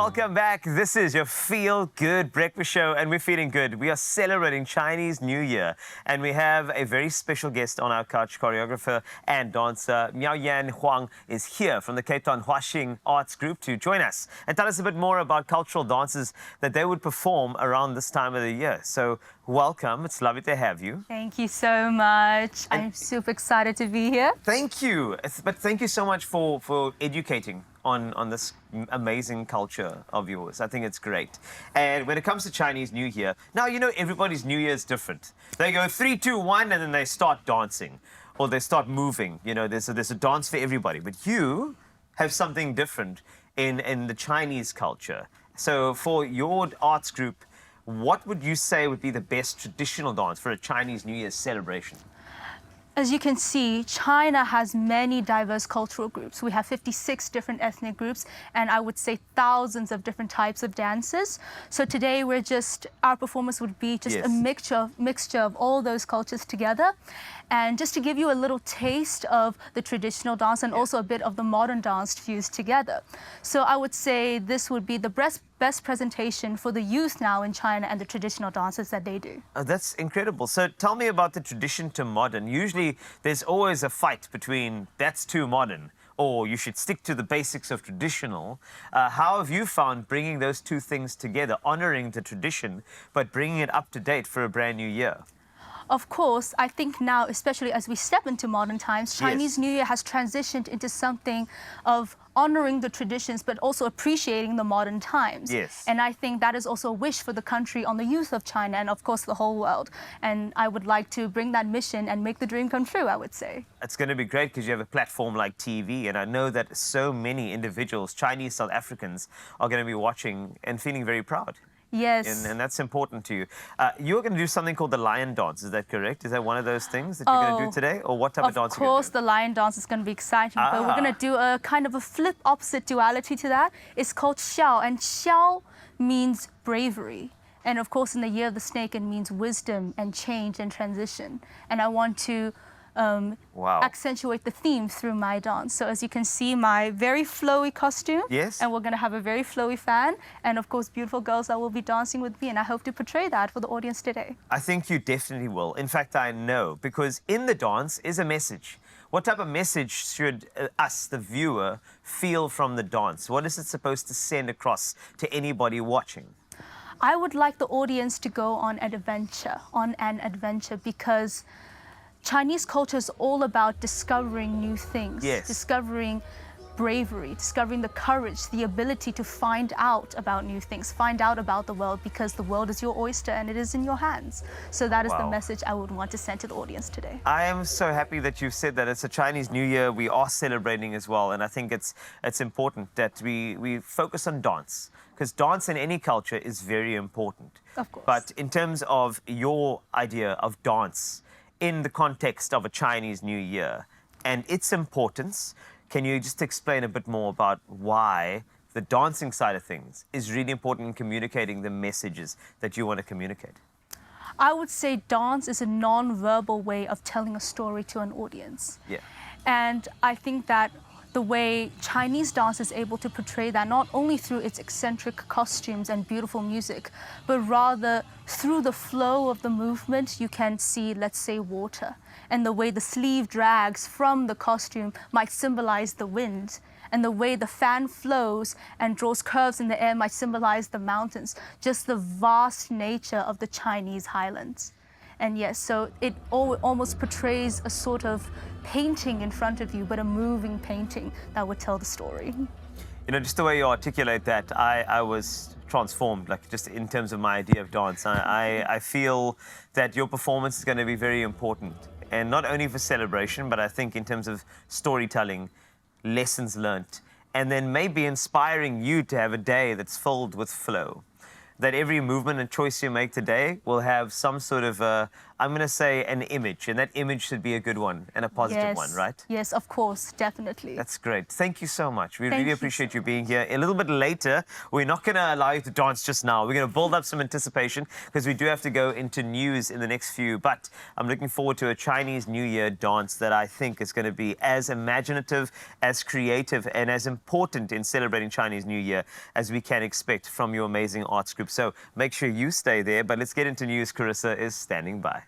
Welcome back. This is your Feel Good Breakfast Show, and we're feeling good. We are celebrating Chinese New Year, and we have a very special guest on our couch. Choreographer and dancer Miao Yan Huang is here from the Cape Town HuaXing Arts Group to join us and tell us a bit more about cultural dances that they would perform around this time of the year. So welcome. It's lovely to have you. Thank you so much. I'm super excited to be here. Thank you. But thank you so much for educating on this amazing culture of yours. I think it's great. And when it comes to Chinese New Year, now, you know, everybody's New Year is different. They go 3, 2, 1, and then they start dancing or they start moving. You know, there's a dance for everybody. But you have something different in the Chinese culture. So for your arts group, what would you say would be the best traditional dance for a Chinese New Year celebration? As you can see, China has many diverse cultural groups. We have 56 different ethnic groups, and I would say thousands of different types of dances. So today our performance would be just a mixture of all those cultures together. And just to give you a little taste of the traditional dance and also a bit of the modern dance fused together. So I would say this would be the best presentation for the youth now in China and the traditional dances that they do. Oh, that's incredible. So tell me about the tradition to modern. Usually there's always a fight between that's too modern or you should stick to the basics of traditional. How have you found bringing those two things together, honoring the tradition, but bringing it up to date for a brand new year? Of course, I think now, especially as we step into modern times, Chinese New Year has transitioned into something of honoring the traditions, but also appreciating the modern times. Yes. And I think that is also a wish for the country on the youth of China and, of course, the whole world. And I would like to bring that mission and make the dream come true, I would say. It's going to be great because you have a platform like TV, and I know that so many individuals, Chinese South Africans, are going to be watching and feeling very proud. Yes. And that's important to you. You're going to do something called the lion dance, is that correct? Is that one of those things that you're going to do today? Or what type of dance are you going to do? Of course, the lion dance is going to be exciting, but we're going to do a kind of a flip opposite duality to that. It's called xiao, and xiao means bravery. And of course, in the year of the snake, it means wisdom and change and transition. And I want to accentuate the theme through my dance. So as you can see, my very flowy costume. Yes. And we're going to have a very flowy fan. And of course, beautiful girls that will be dancing with me. And I hope to portray that for the audience today. I think you definitely will. In fact, I know, because in the dance is a message. What type of message should us, the viewer, feel from the dance? What is it supposed to send across to anybody watching? I would like the audience to go on an adventure, because Chinese culture is all about discovering new things, discovering bravery, discovering the courage, the ability to find out about new things, find out about the world, because the world is your oyster and it is in your hands. So that is the message I would want to send to the audience today. I am so happy that you said that. It's a Chinese New Year. We are celebrating as well, and I think it's important that we focus on dance, because dance in any culture is very important. Of course. But in terms of your idea of dance, in the context of a Chinese New Year and its importance, can you just explain a bit more about why the dancing side of things is really important in communicating the messages that you want to communicate? I would say dance is a non-verbal way of telling a story to an audience. Yeah. And I think that the way Chinese dance is able to portray that, not only through its eccentric costumes and beautiful music, but rather through the flow of the movement, you can see, let's say, water. And the way the sleeve drags from the costume might symbolize the wind. And the way the fan flows and draws curves in the air might symbolize the mountains. Just the vast nature of the Chinese highlands. And yes, so it almost portrays a sort of painting in front of you, but a moving painting that would tell the story. You know, just the way you articulate that, I was transformed, like just in terms of my idea of dance. I feel that your performance is going to be very important, and not only for celebration, but I think in terms of storytelling, lessons learnt, and then maybe inspiring you to have a day that's filled with flow. That every movement and choice you make today will have some sort of I'm going to say an image, and that image should be a good one and a positive one, right? Yes, of course, definitely. That's great. Thank you so much. We Thank really you appreciate you being here. A little bit later, we're not going to allow you to dance just now. We're going to build up some anticipation because we do have to go into news in the next few. But I'm looking forward to a Chinese New Year dance that I think is going to be as imaginative, as creative, and as important in celebrating Chinese New Year as we can expect from your amazing arts group. So make sure you stay there. But let's get into news. Carissa is standing by.